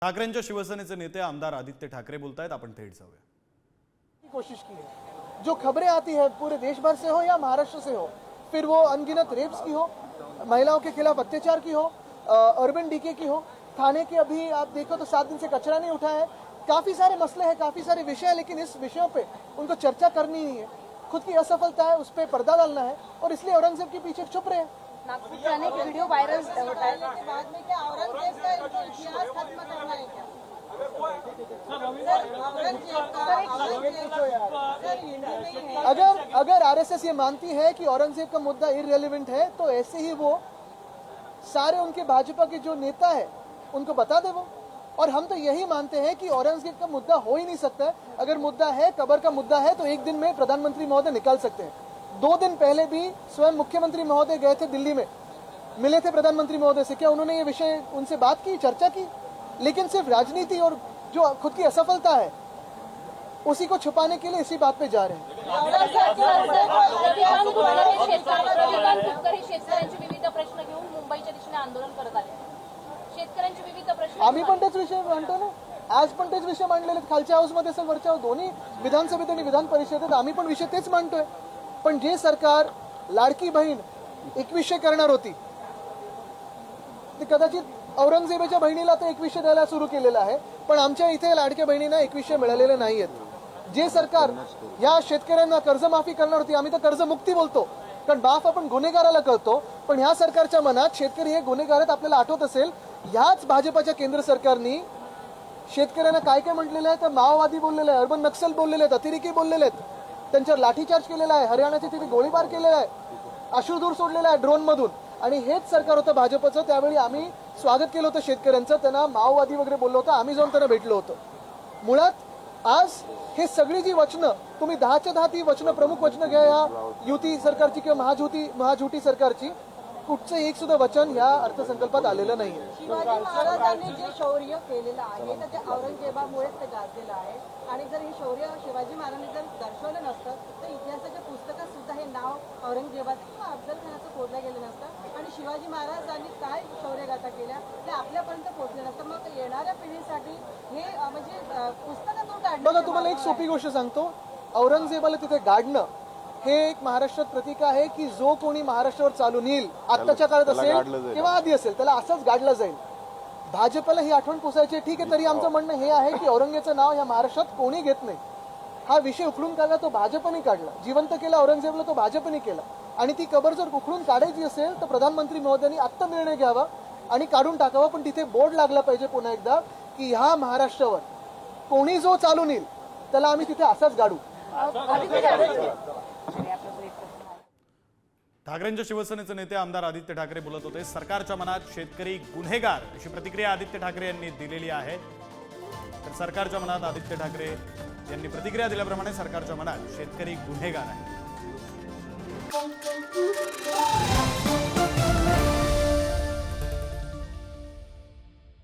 ठाकरेंच्या शिवसेनेचे नेते आमदार आदित्य ठाकरे बोलतायत, आपण थेट जाऊया। कोशिश की है जो खबरें आती है पूरे देश भर से हो या महाराष्ट्र से हो, फिर वो अनगिनत रेप्स की हो, महिलाओं के खिलाफ अत्याचार की हो, अर्बन डीके की हो, थाने की अभी आप देखो तो 7 दिन से कचरा नहीं उठा है। काफी सारे मसले हैं, काफी सारे विषय हैं, लेकिन इस विषयों पे उनको चर्चा करनी नहीं है। खुद की असफलता है, उस पर पर्दा डालना है और इसलिए औरंगजेब के पीछे चुप रहे। नागपुर जाने की वीडियो वायरल होता है के बाद में क्या औरंगजेब का इनको इतिहास खत्म करना है क्या? अगर आरएसएस ये मानती है कि औरंगजेब का मुद्दा इररिलेवेंट है, तो ऐसे ही वो सारे उनके भाजपा के जो नेता है उनको बता दे वो। और हम तो यही मानते हैं कि औरंगजेब का मुद्दा हो ही नहीं सकता है। अगर मुद्दा है, कब्र का मुद्दा है, तो एक दिन में प्रधानमंत्री महोदय निकाल सकते हैं। 2 दिन पहले भी स्वयं मुख्यमंत्री महोदय गए थे दिल्ली में, मिले थे प्रधानमंत्री महोदय से। क्या उन्होंने ये विषय उनसे बात की, चर्चा की? लेकिन सिर्फ राजनीति और जो खुद की असफलता है उसी को छुपाने के लिए इसी बात पे जा रहे हैं। शेतकऱ्यांचे विविध प्रश्न घेऊन मुंबईच्या दिशेने आंदोलन करत आले। शेतकऱ्यांचे विविध प्रश्न आम्ही पण तेच विषय मांडतो ना, आज पण तेच विषय मांडलेले आहेत, खालच्या हाऊसमध्ये असेल वरच्या दोन्ही विधानसभेत आणि विधान परिषदेत आम्ही पण विषय तेच मांडतोय। पण जे सरकार लाडकी बहीण 2100 करणार होती, ते कदाचित औरंगजेबाच्या बहिणीला तर 2100 द्यायला सुरू केलेलं आहे, पण आमच्या इथे लाडक्या बहिणींना 2100 मिळालेले नाहीयेत। जे सरकार या शेतकऱ्यांना कर्जमाफी करणार होती, आम्ही तर कर्जमुक्ती बोलतो, कारण माफ आपण गुन्हेगाराला करतो, पण ह्या सरकारच्या मनात शेतकरी हे गुन्हेगार आहेत। आपल्याला आठवत असेल, ह्याच भाजपाच्या केंद्र सरकारनी शेतकऱ्यांना काय काय म्हटलेलं आहे, तर माओवादी बोललेलं आहे, अर्बन नक्सल बोललेले आहेत, अतिरेकी बोललेले आहेत, त्यांच्यावर लाठीचार्ज केलेला आहे, हरियाणाच्या तिथे गोळीबार केलेला आहे, अश्रुधूर सोडलेला आहे ड्रोन मधून। आणि हेच सरकार होतं भाजपचं। त्यावेळी आम्ही स्वागत केलं होतं शेतकऱ्यांचं, त्यांना माओवादी वगैरे बोललो होतं, आम्ही जाऊन त्यांना भेटलो होतो। मुळात आज हे सगळी जी वचनं, तुम्ही 10च्या 10 ती वचनं, प्रमुख वचनं घ्या या युती सरकारची किंवा महाजुती सरकारची, कुठचं एक सुद्धा वचन या अर्थसंकल्पात आलेलं नाहीये। शिवाजी महाराजांनी जे शौर्य केलेलं आहे तर ते औरंगजेबामुळेच ते गाजलेलं आहे। आणि जर हे शौर्य शिवाजी महाराजांनी जर दर्शवलं नसतं तर इतिहासाच्या पुस्तकात सुद्धा हे नाव औरंगजेबाचं किंवा अफजल खानाचं कोरलं गेलं नसतं आणि शिवाजी महाराजांनी काय शौर्यगाथा केल्या ते आपल्यापर्यंत पोहोचले नसतं। मग येणाऱ्या पिढीसाठी हे म्हणजे पुस्तकातून काढलं। बघा, तुम्हाला एक सोपी गोष्ट सांगतो, औरंगजेबाला तिथे गाडणं हे एक महाराष्ट्रात प्रतीक आहे की जो कोणी महाराष्ट्रावर चालून येईल, आत्ताच्या काळात असेल किंवा आधी असेल, त्याला असंच गाडलं जाईल। भाजपला ही आठवण पुसायची, ठीक आहे, तरी आमचं म्हणणं हे आहे की औरंगजेबाचं नाव या महाराष्ट्रात कोणी घेत नाही। हा विषय उखडून काढला तो भाजपने काढला, जिवंत केला औरंगजेबला तो भाजपने केला। आणि ती कबर जर उखडून काढायची असेल तर प्रधानमंत्री महोदयांनी आत्ता निर्णय घ्यावा आणि काढून टाकावा। पण तिथे बोर्ड लागला पाहिजे पुन्हा एकदा की ह्या महाराष्ट्रावर कोणी जो चालून येईल त्याला आम्ही तिथे असाच गाडू। ठाकरेंच्या शिवसेनेचे नेते आमदार आदित्य ठाकरे बोलत होते। सरकारच्या मनात शेतकरी गुन्हेगार अशी प्रतिक्रिया आदित्य ठाकरे यांनी दिलेली आहे। तर सरकारच्या मनात आदित्य ठाकरे यांनी प्रतिक्रिया दिल्याप्रमाणे सरकारच्या मनात शेतकरी गुन्हेगार आहे।